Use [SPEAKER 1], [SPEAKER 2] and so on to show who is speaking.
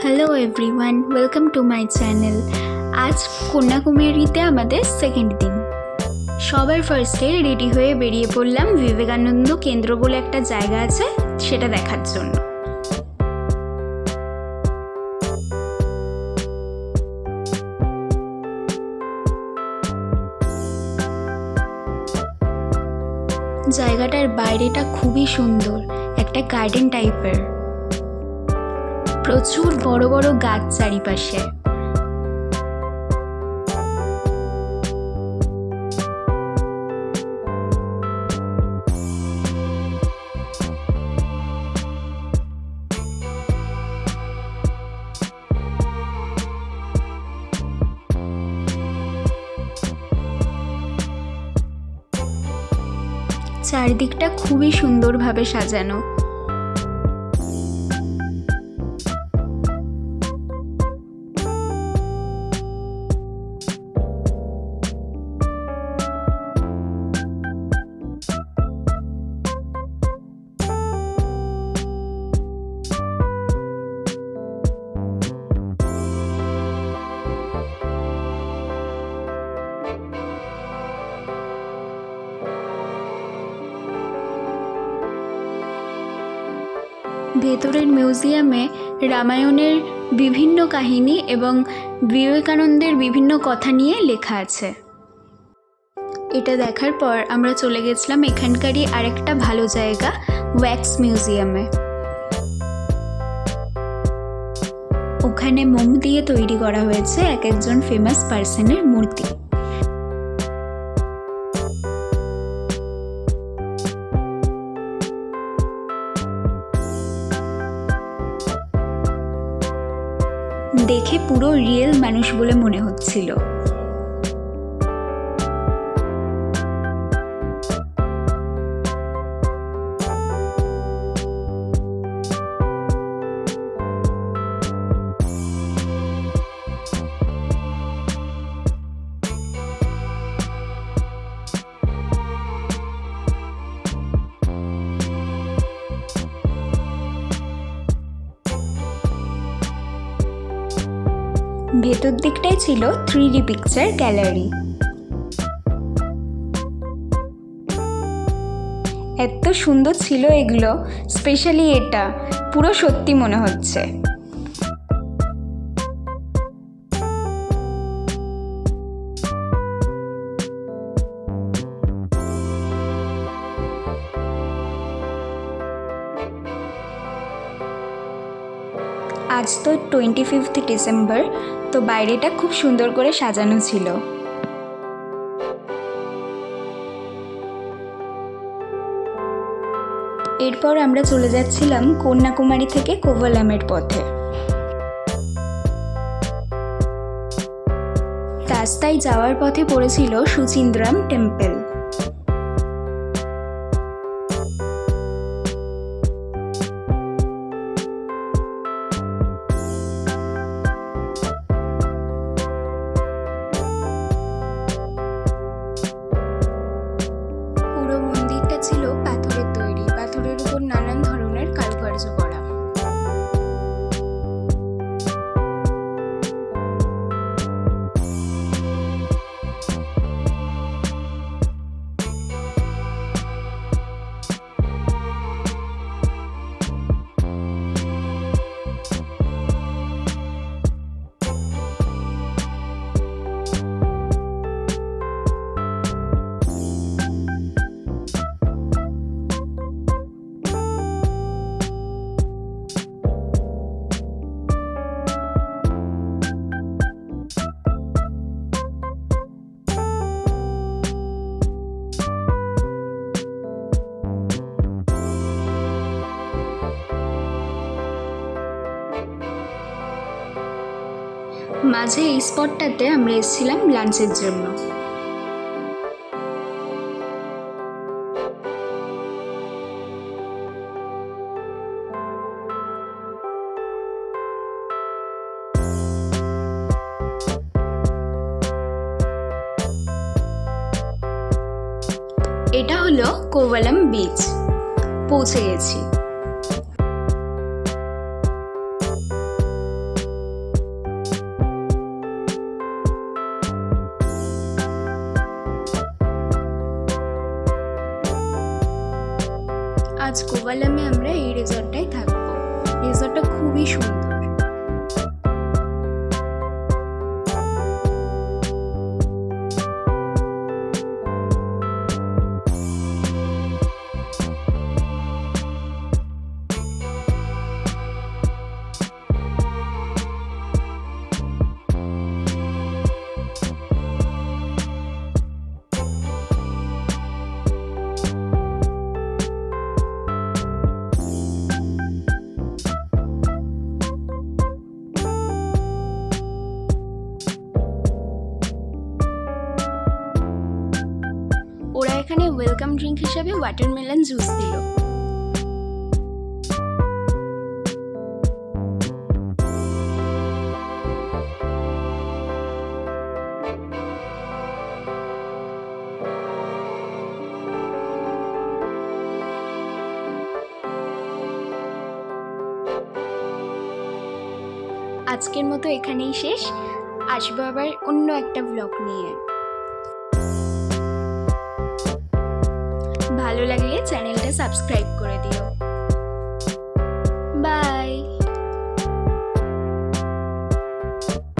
[SPEAKER 1] Hello everyone, welcome to my channel. আজ কন্যাকুমারীতে আমাদের second দিন। সবার ফার্স্টে রেডি হয়ে বেরিয়ে পড়লাম বিবেকানন্দ কেন্দ্র বলে একটা জায়গা আছে, সেটা দেখার জন্য। জায়গাটার বাইরেটা খুবই সুন্দর, একটা গার্ডেন টাইপের। প্রচুর বড় বড় গাছ চারিপাশে। চারদিকটা খুবই সুন্দরভাবে সাজানো। ভেতরের মিউজিয়ামে রামায়ণের বিভিন্ন কাহিনী এবং বিবেকানন্দের বিভিন্ন কথা নিয়ে লেখা আছে। এটা দেখার পর আমরা চলে গেছিলাম এখানকারই আরেকটা ভালো জায়গা, ওয়্যাক্স মিউজিয়ামে। ওখানে মোম দিয়ে তৈরি করা হয়েছে এক একজন ফেমাস পার্সনের মূর্তি। দেখে পুরো রিয়েল মানুষ বলে মনে হচ্ছিল। ভেতর দিকটাই ছিল 3D পিকচার গ্যালারি। এত সুন্দর ছিল এগুলো, স্পেশালি এটা পুরো সত্যি মনে হচ্ছে। আজ তো 25 ডিসেম্বর, তো বাইরেটা খুব সুন্দর করে সাজানো ছিল। এরপর আমরা চলে যাচ্ছিলাম কন্যাকুমারী থেকে কোভালামের পথে। রাস্তায় যাওয়ার পথে পড়েছিল সুচিন্দ্রাম টেম্পল। ছিল পাথরের তৈরি, পাথরের উপর নানান ধরনের কারুকার্য করা। মাঝে এই স্পটটাতে আমরা এসেছিলাম লাঞ্চের জন্য। এটা হলো কোভালাম বিচ। পৌঁছে গেছি। আজ কোভালামে আমরা এই রিসর্টটাই থাকবো। রিসর্টটা খুবই সুন্দর। ওরা এখানে ওয়েলকাম ড্রিঙ্ক হিসাবে ওয়াটারমেলন জুস দিল। আজকের মতো এখানেই শেষ। আসবো আবার অন্য একটা ব্লগ নিয়ে। ভালো লাগলে চ্যানেলটা সাবস্ক্রাইব করে দিও।